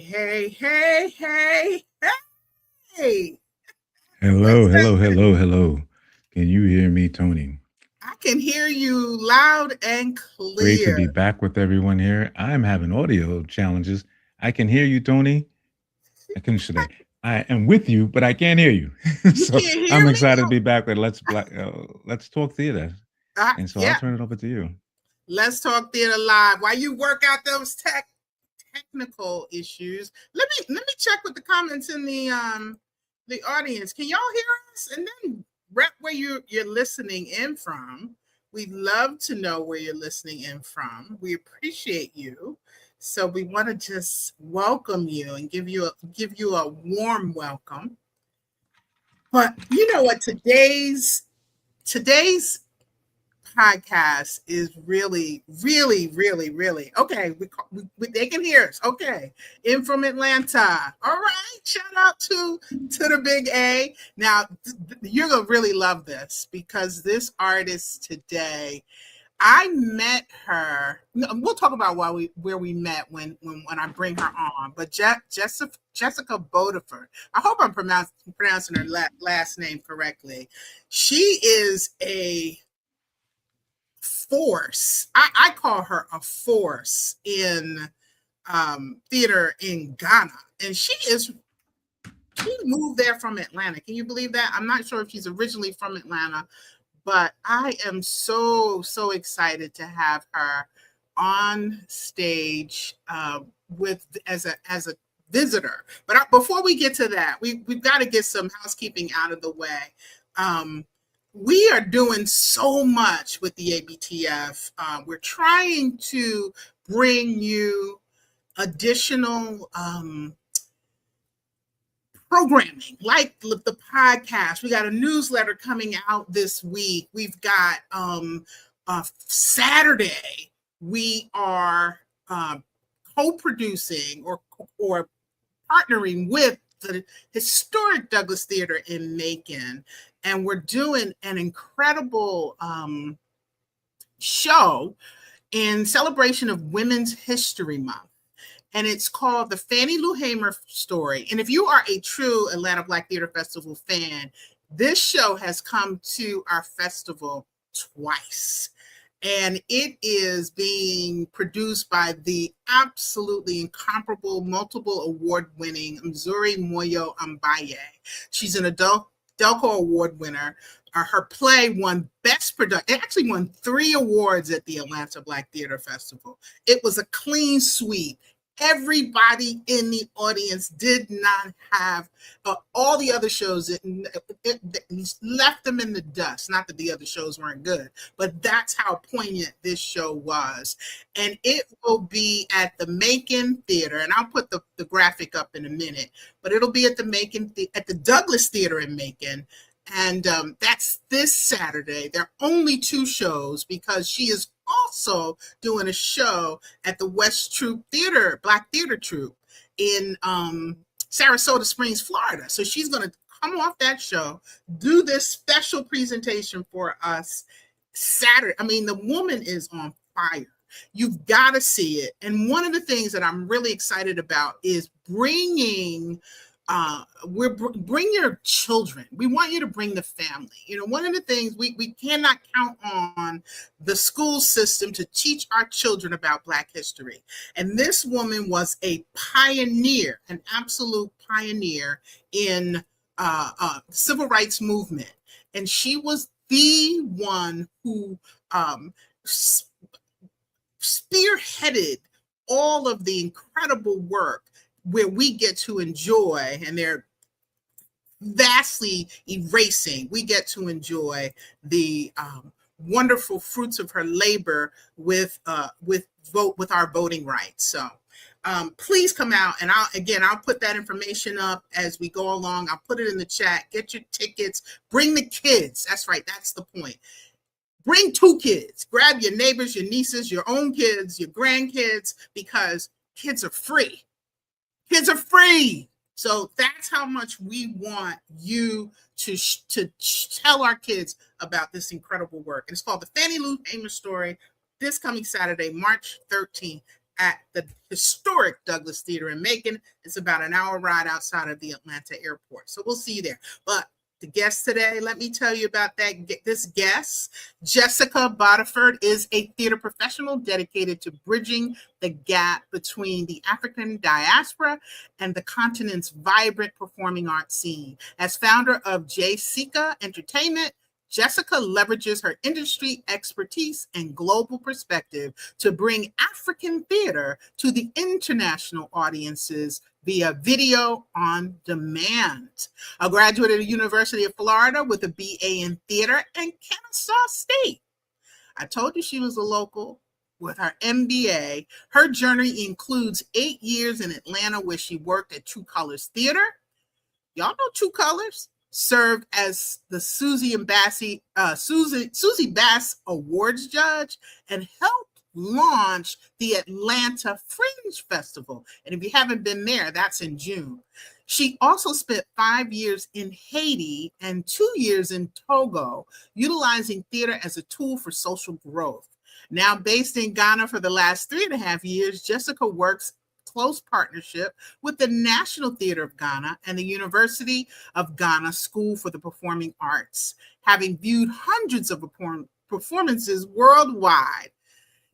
Hey. Hello, hello, Winston, hello, hello. Can you hear me, Tony? I can hear you loud and Great to clear. be back with everyone here. I'm having audio challenges. I can hear you, Tony. I can should I am with you, but I can't hear you. You So can't hear I'm me? excited to be back with Let's Talk Theater. And so I'll Yeah, turn it over to you. let's talk theater live. While you work out those technical issues, let me check with the comments in the audience. Can y'all hear us? And then rep where you're listening in from. We'd love to know where you're listening in from. We appreciate you. So we want to just welcome you and give you a warm welcome. But you know what? Today's podcast is really, really, really, really okay. They can hear us. Okay, in from Atlanta. All right, shout out to the big A. Now you're gonna really love this because this artist today, I met her. We'll talk about where we met when I bring her on. But Jessica Bodiford. I hope I'm pronouncing her last name correctly. She is a force. I call her a force in theater in Ghana, and she moved there from Atlanta. Can you believe that? I'm not sure if she's originally from Atlanta, but I am so excited to have her on stage with as a visitor. But before we get to that, we've got to get some housekeeping out of the way. Um, we are doing so much with the ABTF. We're trying to bring you additional programming like the podcast. We got a newsletter coming out this week. We've got Saturday. We are co-producing or partnering with the historic Douglas Theater in Macon, and we're doing an incredible show in celebration of Women's History Month. And it's called The Fannie Lou Hamer Story. And if you are a true Atlanta Black Theater Festival fan, this show has come to our festival twice. And it is being produced by the absolutely incomparable, multiple award-winning Mzuri Moyo Ambaye. She's an Delco Award winner. Her play won Best Production. It actually won 3 awards at the Atlanta Black Theater Festival. It was a clean sweep. Everybody in the audience did not have all the other shows. It left them in the dust. Not that the other shows weren't good, but that's how poignant this show was. And it will be at the Macon Theater, and I'll put the graphic up in a minute. But it'll be at the Douglas Theater in Macon. And that's this Saturday. There are only 2 shows because she is also doing a show at the West Troop Theater, Black Theater Troupe in Sarasota Springs, Florida. So she's going to come off that show, do this special presentation for us Saturday. I mean, the woman is on fire. You've got to see it. And one of the things that I'm really excited about is bring your children. We want you to bring the family. You know, one of the things we cannot count on the school system to teach our children about Black history. And this woman was a pioneer, an absolute pioneer in civil rights movement. And she was the one who spearheaded all of the incredible work where we get to enjoy, and they're vastly erasing, we get to enjoy the wonderful fruits of her labor with our voting rights. So please come out, and I'll put that information up as we go along. I'll put it in the chat. Get your tickets. Bring the kids. That's right. That's the point. Bring 2 kids. Grab your neighbors, your nieces, your own kids, your grandkids, because kids are free. Kids are free. So that's how much we want you to tell our kids about this incredible work. And it's called The Fannie Lou Hamer Story, this coming Saturday, March 13th at the historic Douglas Theater in Macon. It's about an hour ride outside of the Atlanta airport. So we'll see you there. But the guest today, let me tell you about this guest. Jessica Bodiford is a theater professional dedicated to bridging the gap between the African diaspora and the continent's vibrant performing arts scene. As founder of JSika Entertainment, Jessica leverages her industry expertise and global perspective to bring African theater to the international audiences via video on demand. A graduate of the University of Florida with a BA in theater and Kennesaw State. I told you she was a local. With her MBA, her journey includes 8 years in Atlanta where she worked at True Colors Theater. Y'all know True Colors? Served as the Susie Bass Awards judge and helped launch the Atlanta Fringe Festival. And if you haven't been there, that's in June. She also spent 5 years in Haiti and 2 years in Togo, utilizing theater as a tool for social growth. Now based in Ghana for the last 3.5 years, Jessica works close partnership with the National Theatre of Ghana and the University of Ghana School for the Performing Arts. Having viewed hundreds of performances worldwide,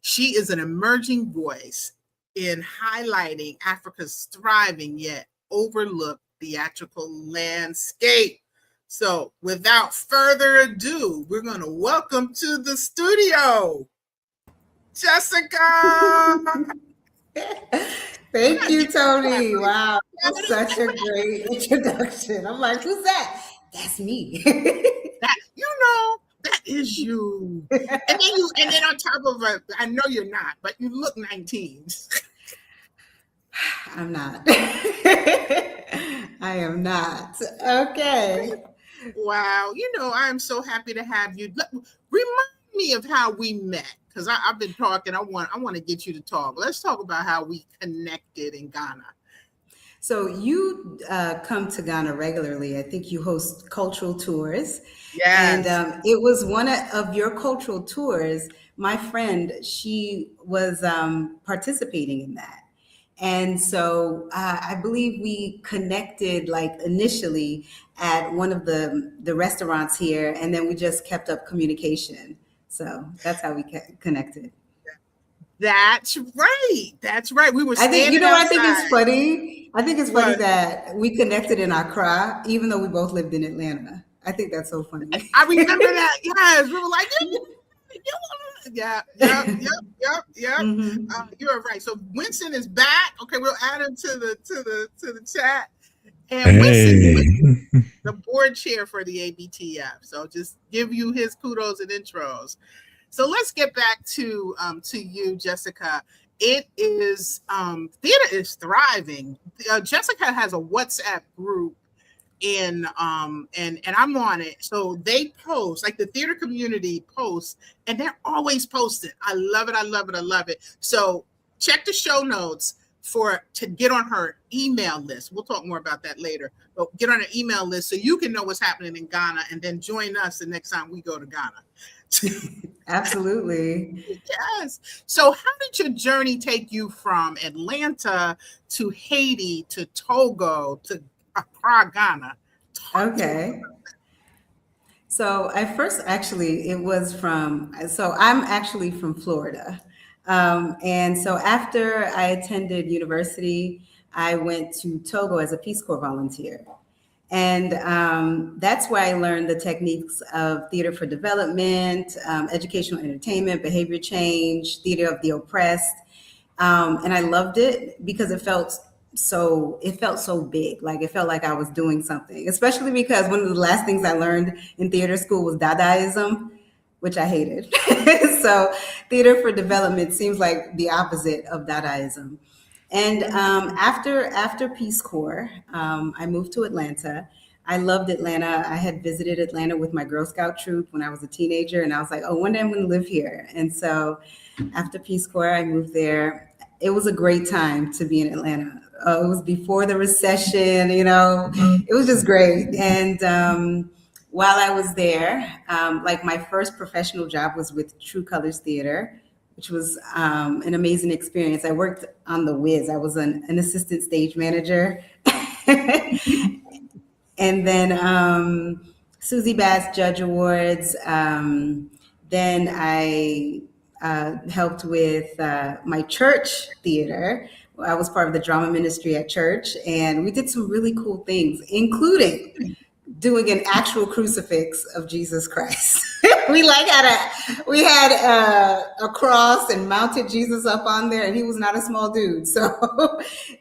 she is an emerging voice in highlighting Africa's thriving yet overlooked theatrical landscape. So without further ado, we're going to welcome to the studio, Jessica. Thank you, Toni. Wow, that's such a great introduction. I'm like, who's that? That's me. That is you. And then on top of it, I know you're not, but you look 19. I'm not. I am not. Okay. Wow. I'm so happy to have you. Remind me of how we met, because I've been talking. I want to get you to talk. Let's talk about how we connected in Ghana. So you come to Ghana regularly. I think you host cultural tours. Yes. And it was one of your cultural tours. My friend, she was participating in that. And so I believe we connected initially at one of the restaurants here, and then we just kept up communication. So that's how we connected. That's right. We were standing I think it's funny. I think it's funny that we connected in Accra, even though we both lived in Atlanta. I think that's so funny. I remember that. Yes, we were like, yeah. Mm-hmm. You're right. So Winston is back. Okay, we'll add him to the chat. And Winston, the board chair for the ABTF. So just give you his kudos and intros. So let's get back to you, Jessica. It is theater is thriving. Jessica has a WhatsApp group and I'm on it. So they post, like the theater community posts, and they're always posting. I love it. So check the show notes to get on her email list. We'll talk more about that later, but get on her email list so you can know what's happening in Ghana and then join us the next time we go to Ghana. Absolutely. Yes. So how did your journey take you from Atlanta to Haiti to Togo to Accra, Ghana? Okay. So I first it was I'm actually from Florida. And so after I attended university, I went to Togo as a Peace Corps volunteer. And that's where I learned the techniques of theater for development, educational entertainment, behavior change, theater of the oppressed. And I loved it because it felt so big. Like it felt like I was doing something, especially because one of the last things I learned in theater school was Dadaism, which I hated. So theater for development seems like the opposite of Dadaism. And after Peace Corps, I moved to Atlanta. I loved Atlanta. I had visited Atlanta with my Girl Scout troop when I was a teenager, and I was like, oh, one day I'm going to live here. And so after Peace Corps, I moved there. It was a great time to be in Atlanta. It was before the recession, it was just great. And while I was there, my first professional job was with True Colors Theater, which was an amazing experience. I worked on the Wiz. I was an assistant stage manager. And then Susie Bass Judge Awards. Then I helped with my church theater. I was part of the drama ministry at church, and we did some really cool things, including doing an actual crucifix of Jesus Christ. we had a cross and mounted Jesus up on there, and he was not a small dude. So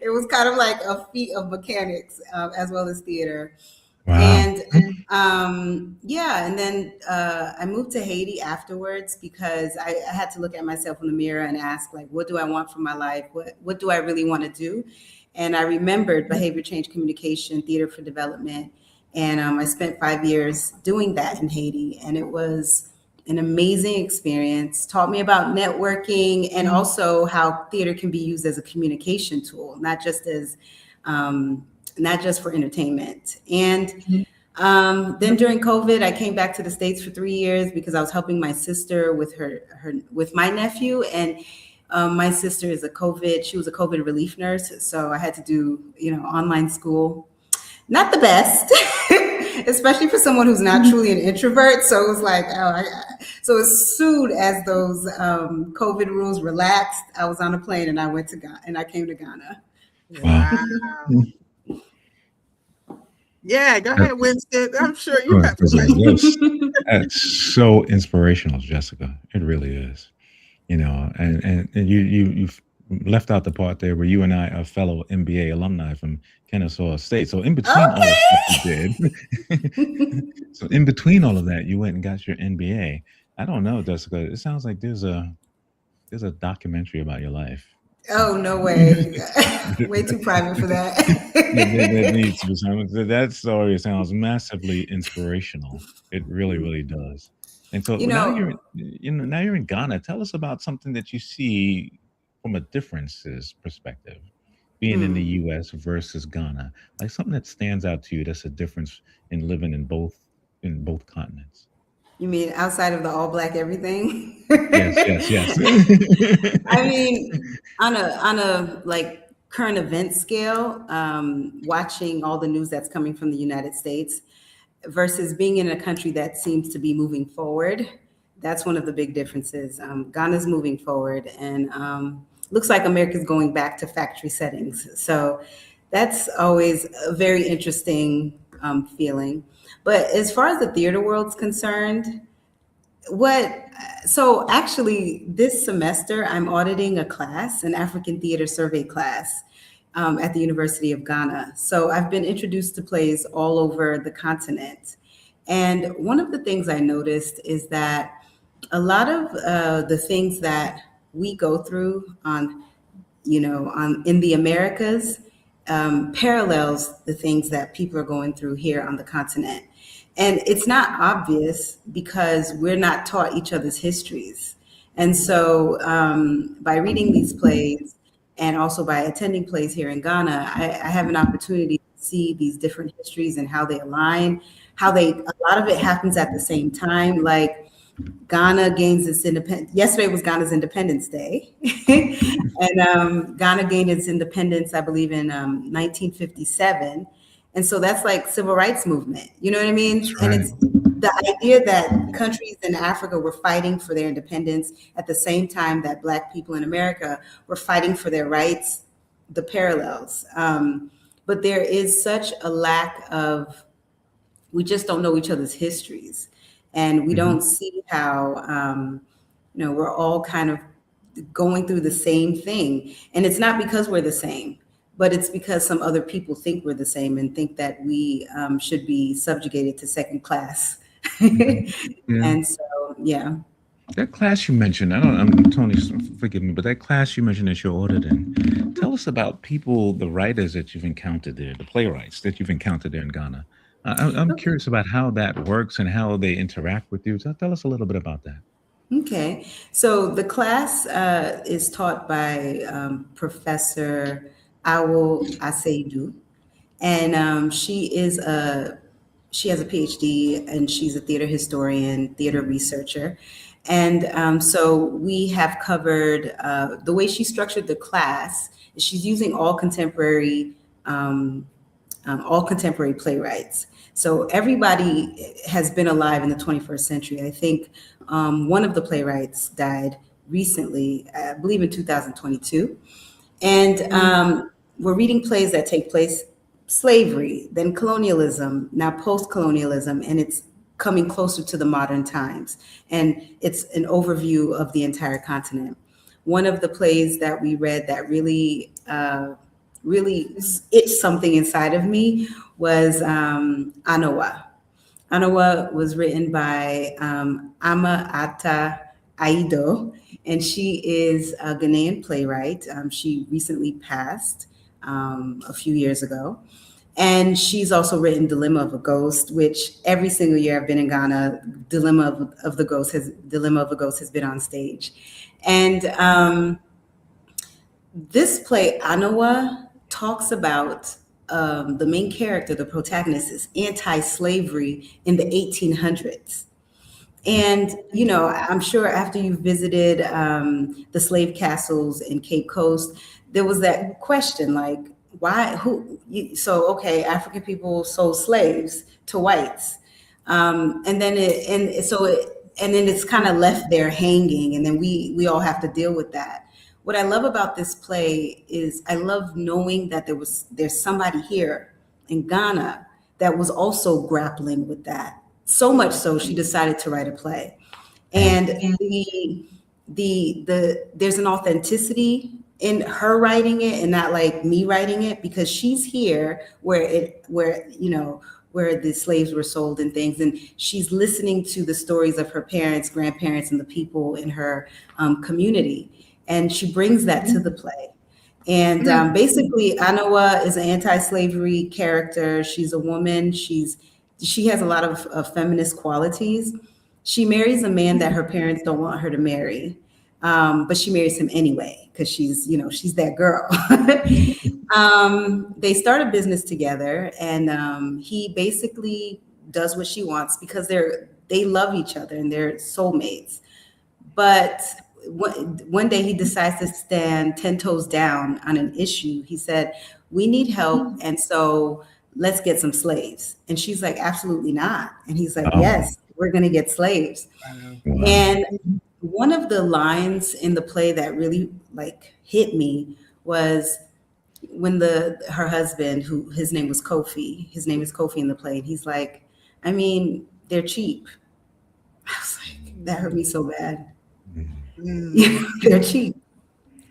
it was kind of like a feat of mechanics as well as theater. Wow. And and then I moved to Haiti afterwards because I had to look at myself in the mirror and ask, like, what do I want from my life? What do I really want to do? And I remembered behavior change communication, theater for development. And I spent 5 years doing that in Haiti. And it was an amazing experience. Taught me about networking and also how theater can be used as a communication tool, not just for entertainment. And then during COVID, I came back to the States for 3 years because I was helping my sister with my nephew. And my sister she was a COVID relief nurse. So I had to do, online school. Not the best, especially for someone who's not truly an introvert. So it was like, so as soon as those COVID rules relaxed, I was on a plane and I went to Ghana, and I came to Ghana. Wow. Yeah, go ahead, Winston. I'm sure you have to. That's so inspirational, Jessica. It really is. And you've left out the part there where you and I are fellow MBA alumni from Kennesaw State. So in between all the stuff you did, so in between all of that, you went and got your MBA. I don't know, Jessica. It sounds like there's a documentary about your life. Oh, no way. Way too private for that. That needs to be something. That story sounds massively inspirational. It really, really does. And so now you're in Ghana. Tell us about something that you see from a differences perspective, being in the U.S. versus Ghana, like something that stands out to you that's a difference in living in both continents. You mean outside of the all Black everything? Yes. I mean, on a like current event scale, watching all the news that's coming from the United States versus being in a country that seems to be moving forward. That's one of the big differences. Ghana's moving forward, and looks like America's going back to factory settings. So that's always a very interesting feeling. But as far as the theater world's concerned, so actually this semester I'm auditing a class, an African theater survey class at the University of Ghana. So I've been introduced to plays all over the continent. And one of the things I noticed is that a lot of the things that we go through in the Americas parallels the things that people are going through here on the continent. And it's not obvious because we're not taught each other's histories. And so by reading these plays and also by attending plays here in Ghana, I have an opportunity to see these different histories and how they align, a lot of it happens at the same time. Like Ghana gains its independence. Yesterday was Ghana's Independence Day. And Ghana gained its independence, I believe, in 1957. And so that's like civil rights movement. You know what I mean? Right. And it's the idea that countries in Africa were fighting for their independence at the same time that Black people in America were fighting for their rights, the parallels. But there is such a lack of, we just don't know each other's histories. And we don't see how, we're all kind of going through the same thing. And it's not because we're the same, but it's because some other people think we're the same and think that we should be subjugated to second class. And so, yeah. That class you mentioned, Toni, forgive me, but that class you mentioned that you're auditing, tell us about the writers that you've encountered there, the playwrights that you've encountered there in Ghana. I'm curious about how that works and how they interact with you. So tell us a little bit about that. Okay. So the class is taught by Professor Awo Aseidu. And she has a PhD and she's a theater historian, theater researcher. And so we have covered the way she structured the class. She's using all contemporary playwrights. So everybody has been alive in the 21st century. I think one of the playwrights died recently, I believe in 2022. And we're reading plays that take place slavery, then colonialism, now post-colonialism, and it's coming closer to the modern times. And it's an overview of the entire continent. One of the plays that we read that really itched something inside of me was Anawa. Anawa was written by Ama Ata Aido, and she is a Ghanaian playwright. She recently passed a few years ago. And she's also written Dilemma of a Ghost, which every single year I've been in Ghana, Dilemma of a Ghost has been on stage. And this play, Anawa, talks about the main character, the protagonist, is anti-slavery in the 1800s. And, you know, I'm sure after you visited the slave castles in Cape Coast, there was that question, like, why, okay, African people sold slaves to whites. And then it's kind of left there hanging, and then we all have to deal with that. What I love about this play is I love knowing that there's somebody here in Ghana that was also grappling with that. So much so she decided to write a play. And there's an authenticity in her writing it and not like me writing it, because she's here where the slaves were sold and things, and she's listening to the stories of her parents, grandparents, and the people in her community. And she brings that to the play. And basically, Anawa is an anti-slavery character. She's a woman. She has a lot of feminist qualities. She marries a man that her parents don't want her to marry, but she marries him anyway because she's that girl. They start a business together, and he basically does what she wants because they love each other and they're soulmates. But one day he decides to stand 10 toes down on an issue. He said, "We need help, and so let's get some slaves." And she's like, "Absolutely not." And he's like, "Yes, we're going to get slaves." Wow. And one of the lines in the play that really hit me was when her husband, who his name is Kofi in the play, and he's like, "I mean, they're cheap." I was like, that hurt me so bad. They're cheap.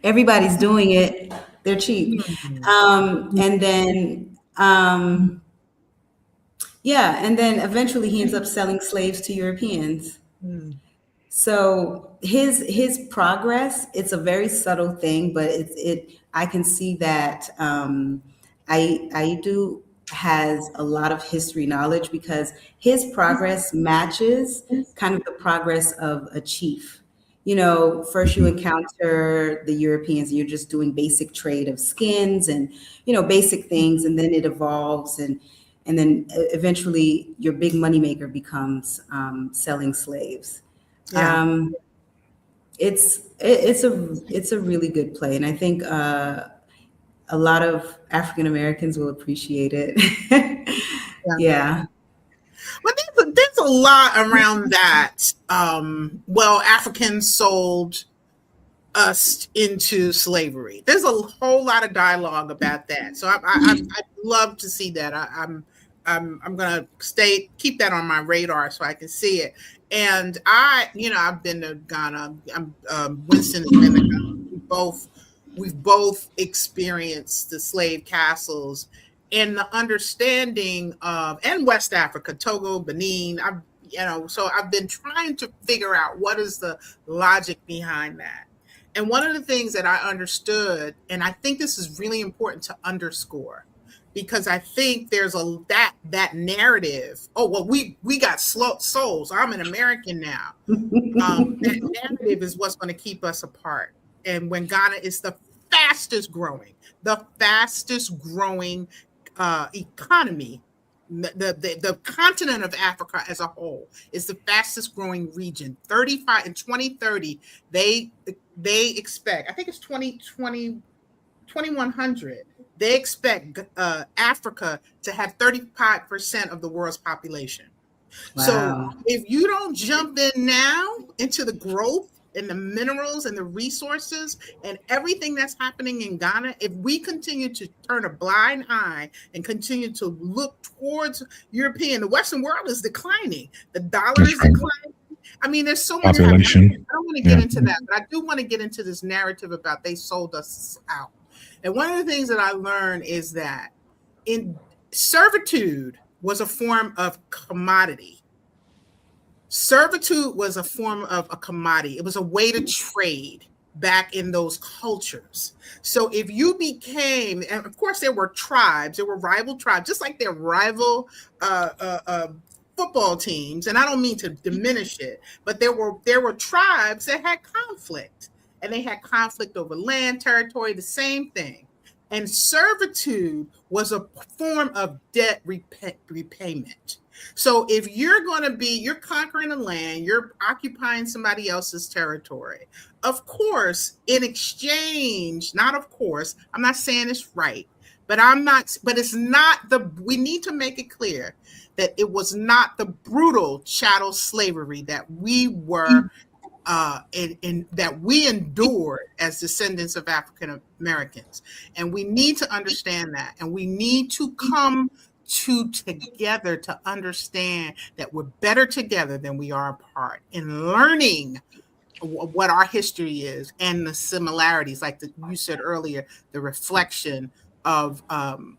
Everybody's doing it. They're cheap. And then eventually he ends up selling slaves to Europeans. So his progress, it's a very subtle thing, but I can see that Aidu has a lot of history knowledge because his progress matches kind of the progress of a chief. First you encounter the Europeans, and you're just doing basic trade of skins and, basic things. And then it evolves. And then eventually your big moneymaker becomes selling slaves. Yeah. It's a really good play. And I think a lot of African Americans will appreciate it. Yeah. Well, there's a lot around that. Africans sold us into slavery. There's a whole lot of dialogue about that. So I'd love to see that. I'm gonna keep that on my radar so I can see it. And I've been to Ghana. Winston has been to Ghana. We've both experienced the slave castles. And the understanding of, and West Africa, Togo, Benin, so I've been trying to figure out what is the logic behind that. And one of the things that I understood, and I think this is really important to underscore, because I think there's that narrative. Oh, well, we got souls. I'm an American now. That narrative is what's going to keep us apart. And when Ghana is the fastest growing economy The continent of Africa as a whole is the fastest growing region. 35 in 2030, they expect, I think it's 2020, 2100, they expect Africa to have 35% of the world's population. Wow. So if you don't jump in now into the growth and the minerals and the resources and everything that's happening in Ghana, if we continue to turn a blind eye and continue to look towards European, the Western world is declining. The dollar is declining. I mean, there's so much happening. I don't want to get into that, but I do want to get into this narrative about they sold us out. And one of the things that I learned is that in servitude was a form of commodity. Servitude was a form of a commodity. It was a way to trade back in those cultures. So if you became, and of course there were tribes, there were rival tribes, just like their rival football teams. And I don't mean to diminish it, but there were tribes that had conflict, and they had conflict over land, territory, the same thing. And servitude was a form of debt repayment. So if you're conquering a land, you're occupying somebody else's territory. Of course, in exchange, I'm not saying it's right, but it's not we need to make it clear that it was not the brutal chattel slavery that we were that we endured as descendants of African Americans. And we need to understand that. And we need to come together to understand that we're better together than we are apart, in learning what our history is and the similarities, like you said earlier, the reflection of the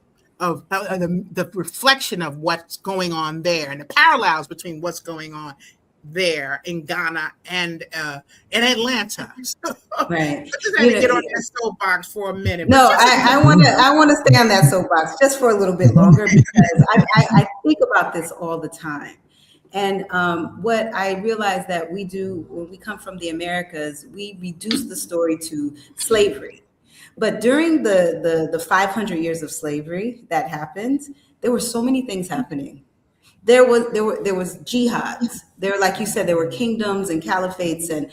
reflection of what's going on there and the parallels between what's going on there in Ghana and in Atlanta. Right. Just had to get on that soapbox for a minute. No, I want to stay on that soapbox just for a little bit longer, because I think about this all the time. And what I realize that we do when we come from the Americas, we reduce the story to slavery. But during the 500 years of slavery that happened, there were so many things happening. There was jihads. There, like you said, there were kingdoms and caliphates and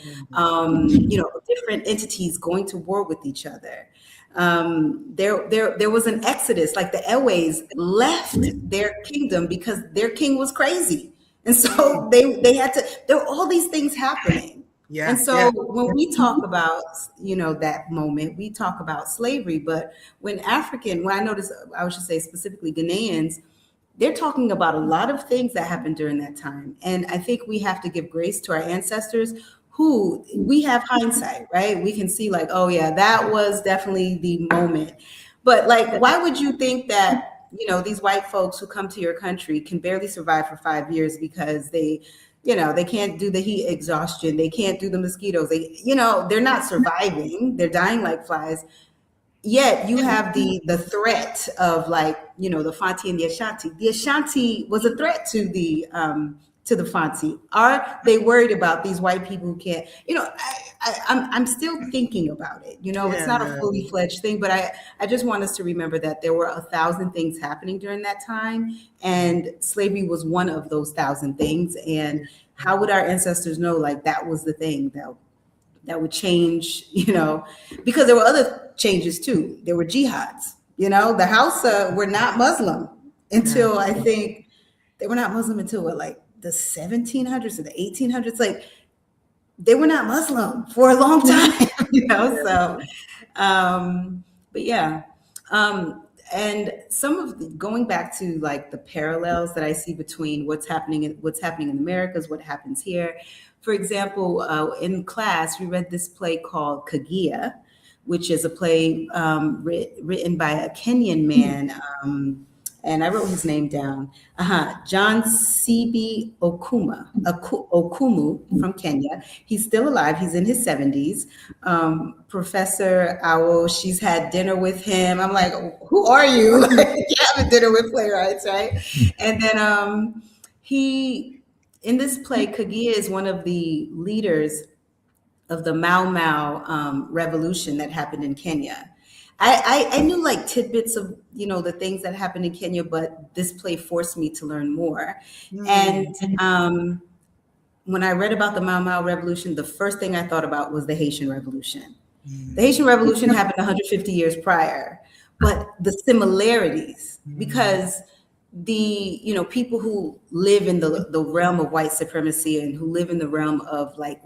different entities going to war with each other. There was an exodus, like the Elways left their kingdom because their king was crazy, and so they had to. There were all these things happening. Yeah. And so when we talk about, that moment, we talk about slavery, but when I notice, I should say specifically Ghanaians, they're talking about a lot of things that happened during that time. And I think we have to give grace to our ancestors who we have hindsight, right? We can see like, oh yeah, that was definitely the moment. But like, why would you think that, these white folks who come to your country can barely survive for 5 years because they can't do the heat exhaustion. They can't do the mosquitoes. They're not surviving. They're dying like flies. Yet you have the threat of the Fanti and the Ashanti. The Ashanti was a threat to the Fanti. Are they worried about these white people who can't? I'm still thinking about it. It's not a fully fledged thing, but I just want us to remember that there were 1,000 things happening during that time, and slavery was one of those 1,000 things. And how would our ancestors know that was the thing that would change? Because there were other changes too. There were jihads. The Hausa were not Muslim until I think they were not Muslim until the 1700s or the 1800s. They were not Muslim for a long time, So, but yeah, and some of going back to the parallels that I see between what's happening in the Americas, what happens here. For example, in class, we read this play called Kagia, which is a play written by a Kenyan man. And I wrote his name down. John C.B. Okumu from Kenya. He's still alive. He's in his 70s. Professor Awo, she's had dinner with him. I'm like, who are you? You have a dinner with playwrights, right? And then in this play, Kagia is one of the leaders of the Mau Mau revolution that happened in Kenya. I knew like tidbits of, the things that happened in Kenya, but this play forced me to learn more. And when I read about the Mau Mau Revolution, the first thing I thought about was the Haitian Revolution. The Haitian Revolution happened 150 years prior, but the similarities, because the people who live in the realm of white supremacy and who live in the realm of like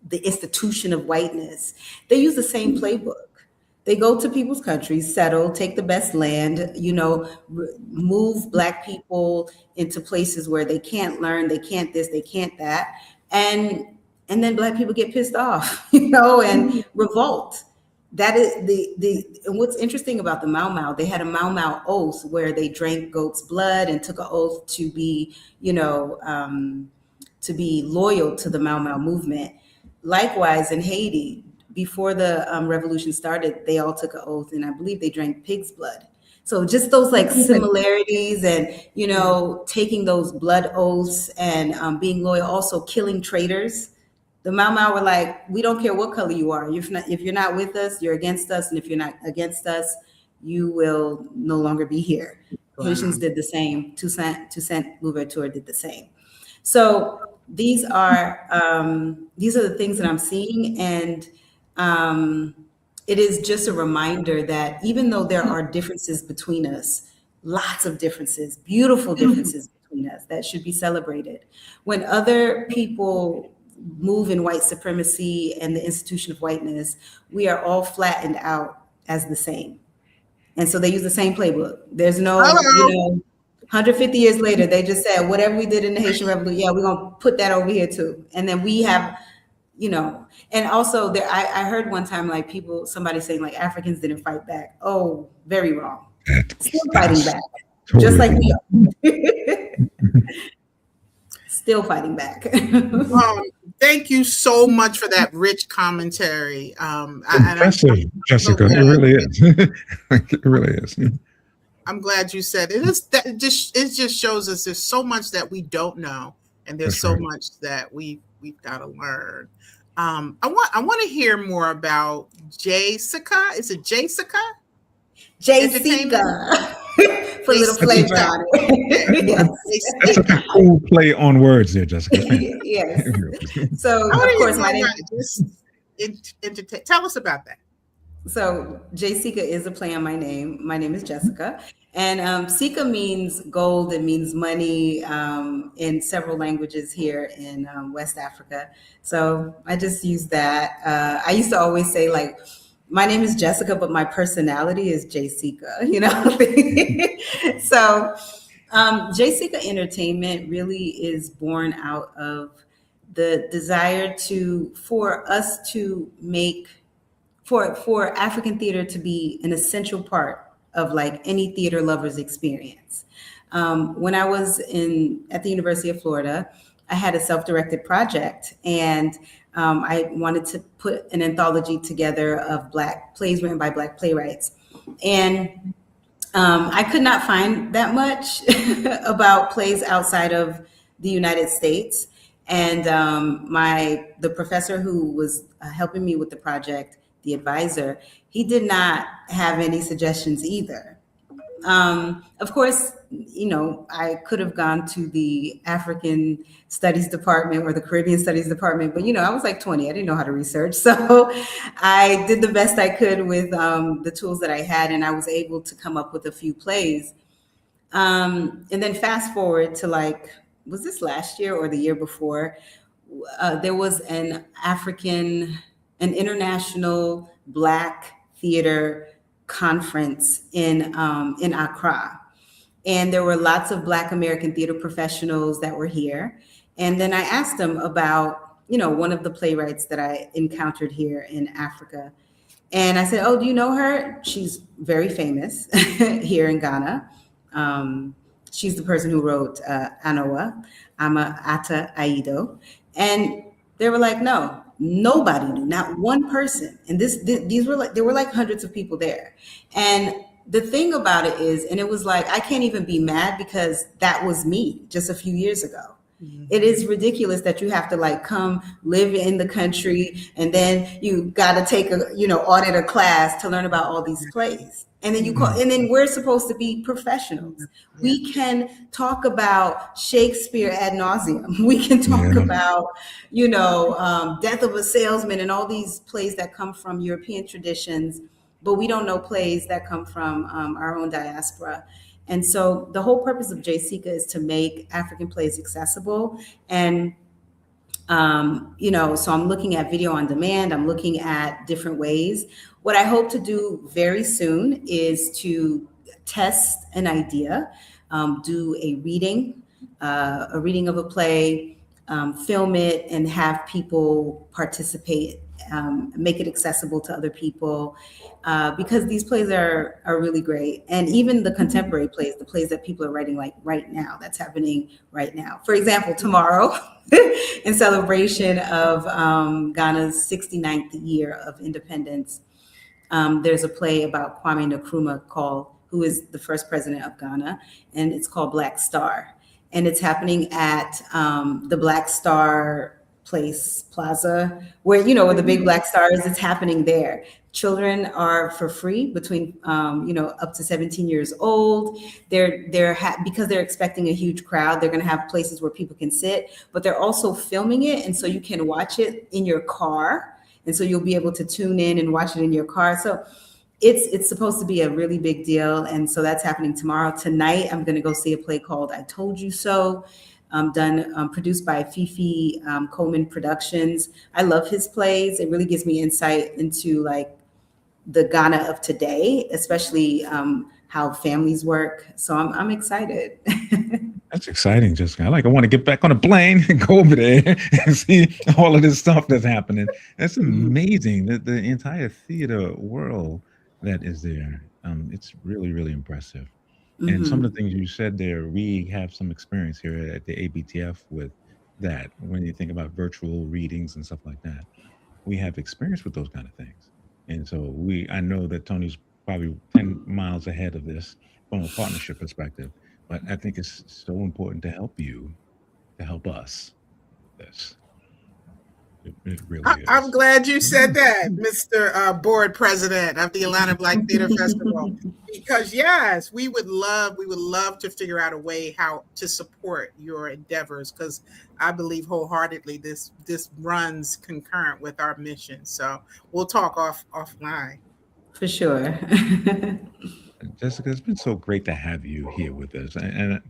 the institution of whiteness, they use the same playbook. They go to people's countries, settle, take the best land, move Black people into places where they can't learn, they can't this, they can't that. And then Black people get pissed off, and revolt. That is and what's interesting about the Mau Mau, they had a Mau Mau oath where they drank goat's blood and took an oath to be, to be loyal to the Mau Mau movement. Likewise, in Haiti, before the revolution started, they all took an oath, and I believe they drank pig's blood. So just those like similarities and, taking those blood oaths and being loyal, also killing traitors. The Mau Mau were like, we don't care what color you are. If you're not with us, you're against us. And if you're not against us, you will no longer be here. Wow. Haitians did the same. Toussaint Louverture did the same. So these are the things that I'm seeing. And it is just a reminder that even though there are differences between us, lots of differences, beautiful differences between us that should be celebrated. When other people move in white supremacy and the institution of whiteness, we are all flattened out as the same. And so they use the same playbook. There's no, 150 years later, they just said, whatever we did in the Haitian Revolution, we're going to put that over here too. And then we have, and also there, I heard one time, like somebody saying like Africans didn't fight back. Oh, very wrong. Still fighting back, just like we are. Still fighting back. Thank you so much for that rich commentary. Impressive, Jessica. It really is. It really is. I'm glad you said it. It just shows us there's so much that we don't know, and there's so much that we've got to learn. I want to hear more about JSika. Is it JSika? JSika. For a little flavor on it. Yes. That's a cool play on words there, Jessica. Yes. So, of course, my name is tell us about that. So, JSika is a play on my name. My name is Jessica. And Sika means gold. It means money in several languages here in West Africa. So I just use that. I used to always say, like, my name is Jessica, but my personality is JSika, So JSika Entertainment really is born out of the desire for us to make, for African theater to be an essential part of like any theater lover's experience. When I was at the University of Florida, I had a self-directed project, and I wanted to put an anthology together of Black plays written by Black playwrights. And I could not find that much about plays outside of the United States. And the professor who was helping me with the project, the advisor, he did not have any suggestions either. Of course, I could have gone to the African Studies Department or the Caribbean Studies Department, but I was like 20. I didn't know how to research. So I did the best I could with the tools that I had, and I was able to come up with a few plays. And then fast forward to was this last year or the year before? There was an international Black theater conference in Accra. And there were lots of Black American theater professionals that were here. And then I asked them about, one of the playwrights that I encountered here in Africa. And I said, oh, do you know her? She's very famous here in Ghana. She's the person who wrote Anoa, Ama Ata Aido. And they were like, no, nobody knew, not one person. And there were like hundreds of people there. And the thing about it is, and it was like, I can't even be mad because that was me just a few years ago. It is ridiculous that you have to like come live in the country and then you got to take a, audit a class to learn about all these plays. And then and then we're supposed to be professionals. We can talk about Shakespeare ad nauseum. We can talk about, Death of a Salesman and all these plays that come from European traditions, but we don't know plays that come from our own diaspora. And so the whole purpose of JSika is to make African plays accessible. And, so I'm looking at video on demand. I'm looking at different ways. What I hope to do very soon is to test an idea, do a reading of a play, film it, and have people participate, make it accessible to other people. Because these plays are really great. And even the contemporary plays, the plays that people are writing like right now, that's happening right now. For example, tomorrow, in celebration of Ghana's 69th year of independence, there's a play about Kwame Nkrumah who is the first president of Ghana, and it's called Black Star. And it's happening at the Black Star Plaza, where, where the big Black Star is. It's happening there. Children are for free between, up to 17 years old. Because they're expecting a huge crowd, they're going to have places where people can sit, but they're also filming it. And so you can watch it in your car. And so you'll be able to tune in and watch it in your car. So it's supposed to be a really big deal. And so that's happening tomorrow. Tonight, I'm going to go see a play called I Told You So, produced by Fifi Coleman Productions. I love his plays. It really gives me insight into like the Ghana of today, especially how families work. So I'm excited. That's exciting, Jessica. I want to get back on a plane and go over there and see all of this stuff that's happening. That's amazing. The entire theater world that is there. It's really, really impressive. And some of the things you said there, we have some experience here at the ABTF with that. When you think about virtual readings and stuff like that, we have experience with those kind of things. And so I know that Toni's probably 10 miles ahead of this from a partnership perspective, but I think it's so important to help us. This. It really is. I'm glad you said that, Mr. Board President of the Atlanta Black Theater Festival, because yes, we would love to figure out a way how to support your endeavors, because I believe wholeheartedly this runs concurrent with our mission. So we'll talk offline. For sure. Jessica, it's been so great to have you here with us. And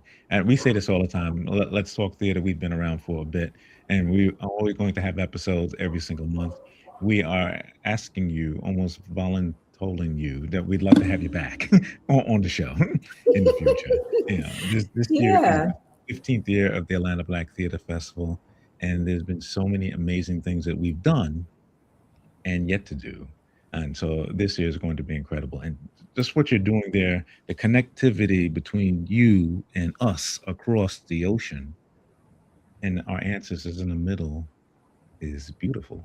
we say this all the time. Let's Talk Theater. We've been around for a bit, and we are always going to have episodes every single month. We are asking you, almost volunteering you, that we'd love to have you back on the show in the future. This year is the 15th year of the Atlanta Black Theater Festival, and there's been so many amazing things that we've done and yet to do. And so this year is going to be incredible. And just what you're doing there, the connectivity between you and us across the ocean and our ancestors in the middle is beautiful.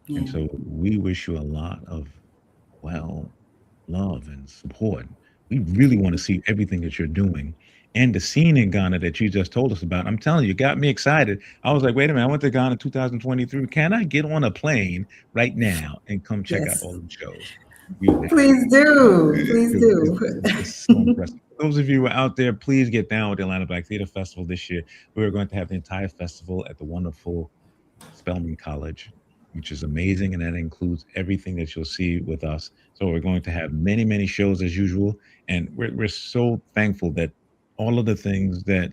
Yeah. And so we wish you a lot of, love and support. We really want to see everything that you're doing. And the scene in Ghana that you just told us about, I'm telling you, got me excited. I was like, wait a minute, I went to Ghana 2023. Can I get on a plane right now and come check out all the shows? Please do. It's so impressive. For those of you who are out there, please get down with the Atlanta Black Theater Festival this year. We're going to have the entire festival at the wonderful Spelman College, which is amazing, and that includes everything that you'll see with us. So we're going to have many, many shows as usual, and we're so thankful that all of the things that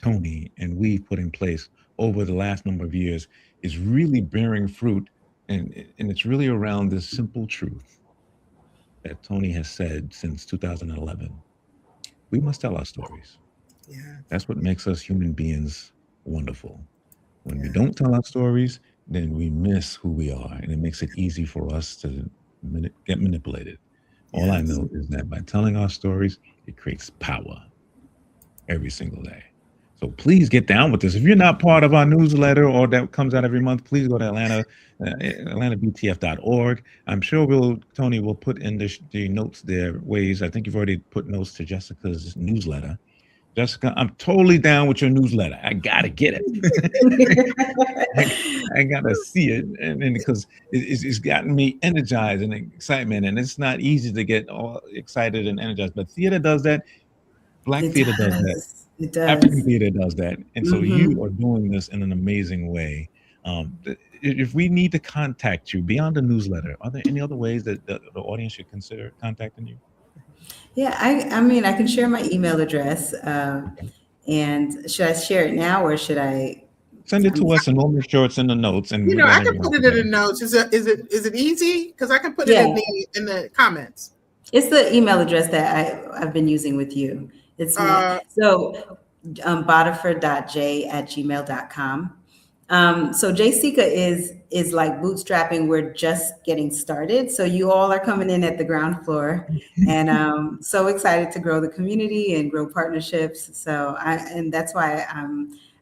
Toni and we've put in place over the last number of years is really bearing fruit, and it's really around this simple truth that Toni has said since 2011. We must tell our stories. Yeah. That's what makes us human beings wonderful. When we don't tell our stories, then we miss who we are, and it makes it easy for us to get manipulated. All I know is that by telling our stories, it creates power every single day. So please get down with this. If you're not part of our newsletter or that comes out every month, please go to atlantabtf.org. I'm sure Toni will put in the notes there ways. I think you've already put notes to Jessica's newsletter. Jessica, I'm totally down with your newsletter. I gotta get it. I gotta see it, and because it's gotten me energized and excitement, and it's not easy to get all excited and energized. But theater does that. Black It theater does that. does. It African does. theater does that, and so you are doing this in an amazing way. If we need to contact you beyond the newsletter, are there any other ways that the audience should consider contacting you? Yeah, I mean, I can share my email address. And should I share it now or should I? Send it to us, and we'll make sure it's in the notes. And You know, I can put it in the notes. Is it easy? Because I can put it in the comments. It's the email address that I've been using with you. It's bodiford.j@gmail.com. So JSika is like bootstrapping. We're just getting started. So you all are coming in at the ground floor, and so excited to grow the community and grow partnerships. So that's why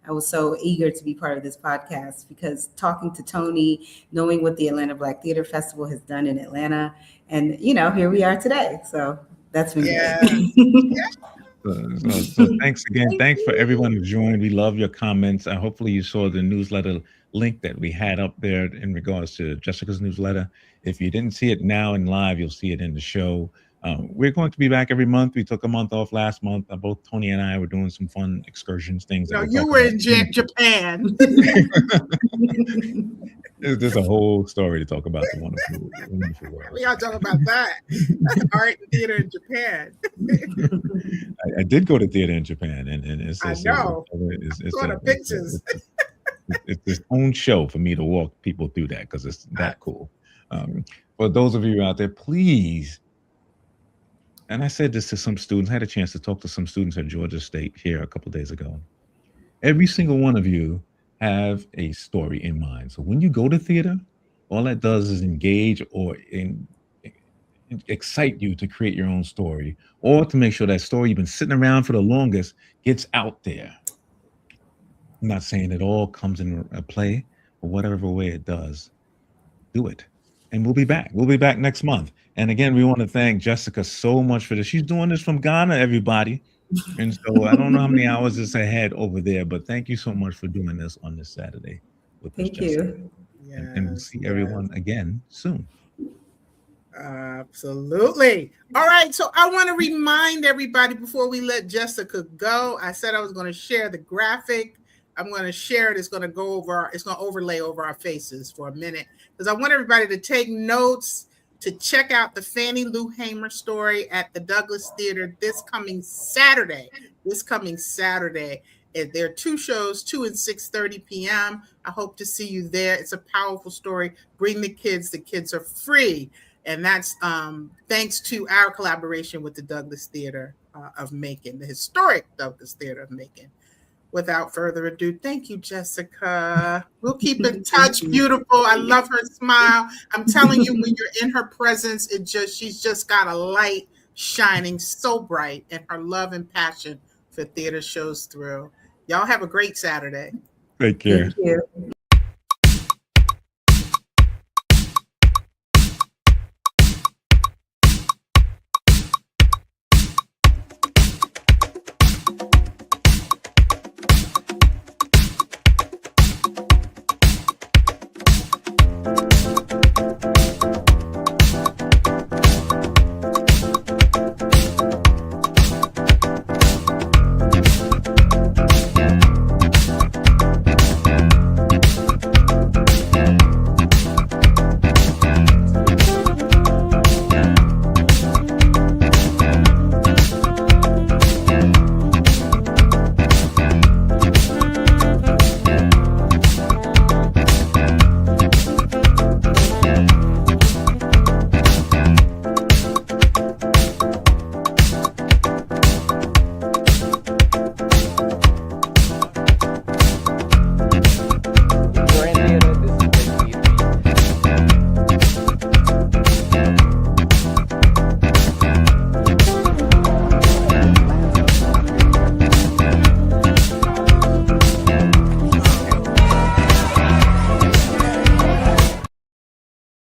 I was so eager to be part of this podcast, because talking to Toni, knowing what the Atlanta Black Theater Festival has done in Atlanta, and here we are today. So that's been great. So thanks again. Thanks for everyone who joined. We love your comments. Hopefully you saw the newsletter link that we had up there in regards to Jessica's newsletter. If you didn't see it now in live, you'll see it in the show. We're going to be back every month. We took a month off last month. Both Toni and I were doing some fun excursions, things. No, you were in Japan. There's a whole story to talk about the wonderful world. We gotta talk about that. Art and theater in Japan. I did go to theater in Japan, and it's I know. It's its own show for me to walk people through that, because it's that cool. For those of you out there, please. And I said this to some students. I had a chance to talk to some students at Georgia State here a couple of days ago. Every single one of you have a story in mind. So when you go to theater, all that does is engage or excite you to create your own story, or to make sure that story you've been sitting around for the longest gets out there. I'm not saying it all comes in a play, but whatever way it does, do it. And we'll be back. We'll be back next month. And again, we want to thank Jessica so much for this. She's doing this from Ghana, everybody. And so I don't know how many hours it's ahead over there, but thank you so much for doing this on this Saturday with us. Thank you. And we'll see everyone again soon. Absolutely. All right. So I want to remind everybody before we let Jessica go. I said I was going to share the graphic. I'm going to share it. It's going to overlay over our faces for a minute, because I want everybody to take notes, to check out the Fannie Lou Hamer story at the Douglas Theater this coming Saturday. There are 2 shows, 2 and 6:30 p.m. I hope to see you there. It's a powerful story. Bring the kids. The kids are free. And that's thanks to our collaboration with the Douglas Theater of Macon, the historic Douglas Theater of Macon. Without further ado, thank you, Jessica. We'll keep in touch. Beautiful. I love her smile. I'm telling you, when you're in her presence, she's just got a light shining so bright, and her love and passion for theater shows through. Y'all have a great Saturday. Take care. Thank you.